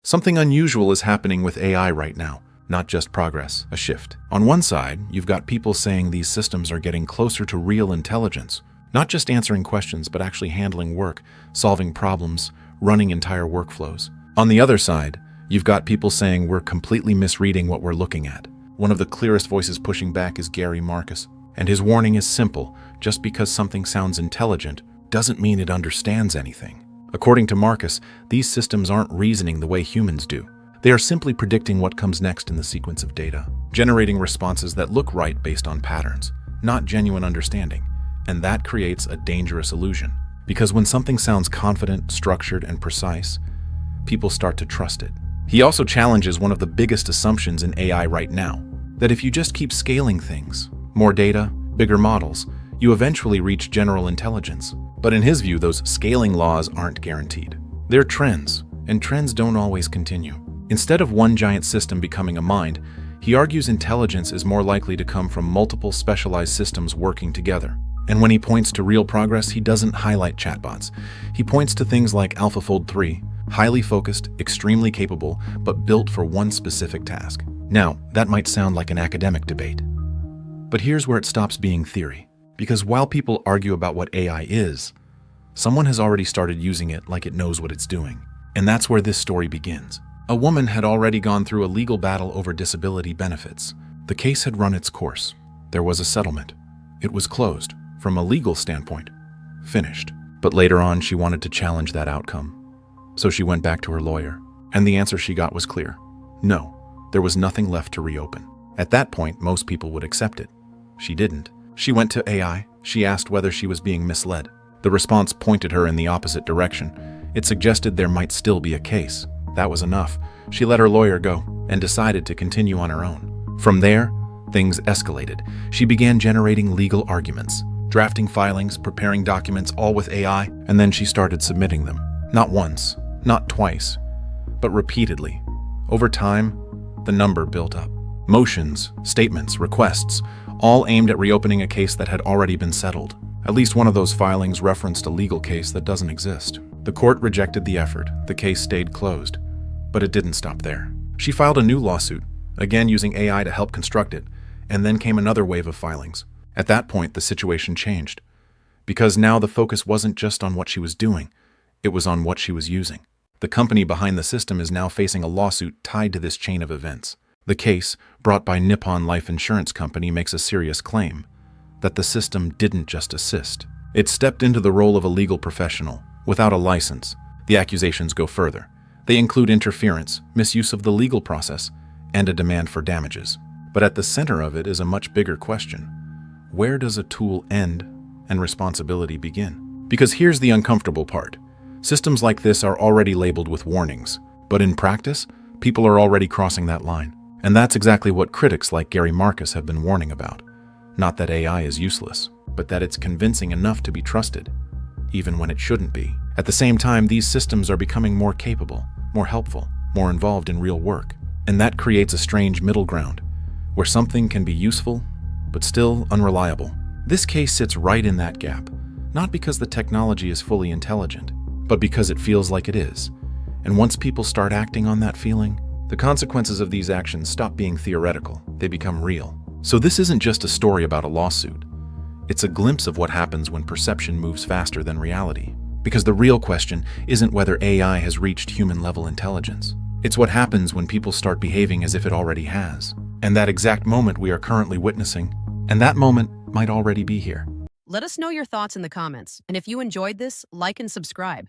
Something unusual is happening with AI right now, not just progress, a shift. On one side, you've got people saying these systems are getting closer to real intelligence, not just answering questions, but actually handling work, solving problems, running entire workflows. On the other side, you've got people saying we're completely misreading what we're looking at. One of the clearest voices pushing back is Gary Marcus, and his warning is simple: just because something sounds intelligent doesn't mean it understands anything. According to Marcus, these systems aren't reasoning the way humans do. They are simply predicting what comes next in the sequence of data, generating responses that look right based on patterns, not genuine understanding. And that creates a dangerous illusion, because when something sounds confident, structured, and precise, people start to trust it. He also challenges one of the biggest assumptions in AI right now, that if you just keep scaling things, more data, bigger models, you eventually reach general intelligence. But in his view, those scaling laws aren't guaranteed. They're trends, and trends don't always continue. Instead of one giant system becoming a mind, he argues intelligence is more likely to come from multiple specialized systems working together. And when he points to real progress, he doesn't highlight chatbots. He points to things like AlphaFold 3, highly focused, extremely capable, but built for one specific task. Now, that might sound like an academic debate, but here's where it stops being theory. Because while people argue about what AI is, someone has already started using it like it knows what it's doing. And that's where this story begins. A woman had already gone through a legal battle over disability benefits. The case had run its course. There was a settlement. It was closed, from a legal standpoint, finished. But later on, she wanted to challenge that outcome. So she went back to her lawyer, and the answer she got was clear. No, there was nothing left to reopen. At that point, most people would accept it. She didn't. She went to AI. She asked whether she was being misled. The response pointed her in the opposite direction. It suggested there might still be a case. That was enough. She let her lawyer go and decided to continue on her own. From there, things escalated. She began generating legal arguments, drafting filings, preparing documents, all with AI, and then she started submitting them. Not once, not twice, but repeatedly. Over time, the number built up. Motions, statements, requests, all aimed at reopening a case that had already been settled. At least one of those filings referenced a legal case that doesn't exist. The court rejected the effort. The case stayed closed. But it didn't stop there. She filed a new lawsuit, again using AI to help construct it, and then came another wave of filings. At that point, the situation changed, because now the focus wasn't just on what she was doing, it was on what she was using. The company behind the system is now facing a lawsuit tied to this chain of events. The case, brought by Nippon Life Insurance Company, makes a serious claim that the system didn't just assist. It stepped into the role of a legal professional, without a license. The accusations go further. They include interference, misuse of the legal process, and a demand for damages. But at the center of it is a much bigger question. Where does a tool end and responsibility begin? Because here's the uncomfortable part. Systems like this are already labeled with warnings, but in practice, people are already crossing that line. And that's exactly what critics like Gary Marcus have been warning about. Not that AI is useless, but that it's convincing enough to be trusted, even when it shouldn't be. At the same time, these systems are becoming more capable, more helpful, more involved in real work. And that creates a strange middle ground, where something can be useful, but still unreliable. This case sits right in that gap, not because the technology is fully intelligent, but because it feels like it is. And once people start acting on that feeling, the consequences of these actions stop being theoretical, they become real. So this isn't just a story about a lawsuit. It's a glimpse of what happens when perception moves faster than reality. Because the real question isn't whether AI has reached human-level intelligence. It's what happens when people start behaving as if it already has. And that exact moment we are currently witnessing, and that moment might already be here. Let us know your thoughts in the comments. And if you enjoyed this, like and subscribe.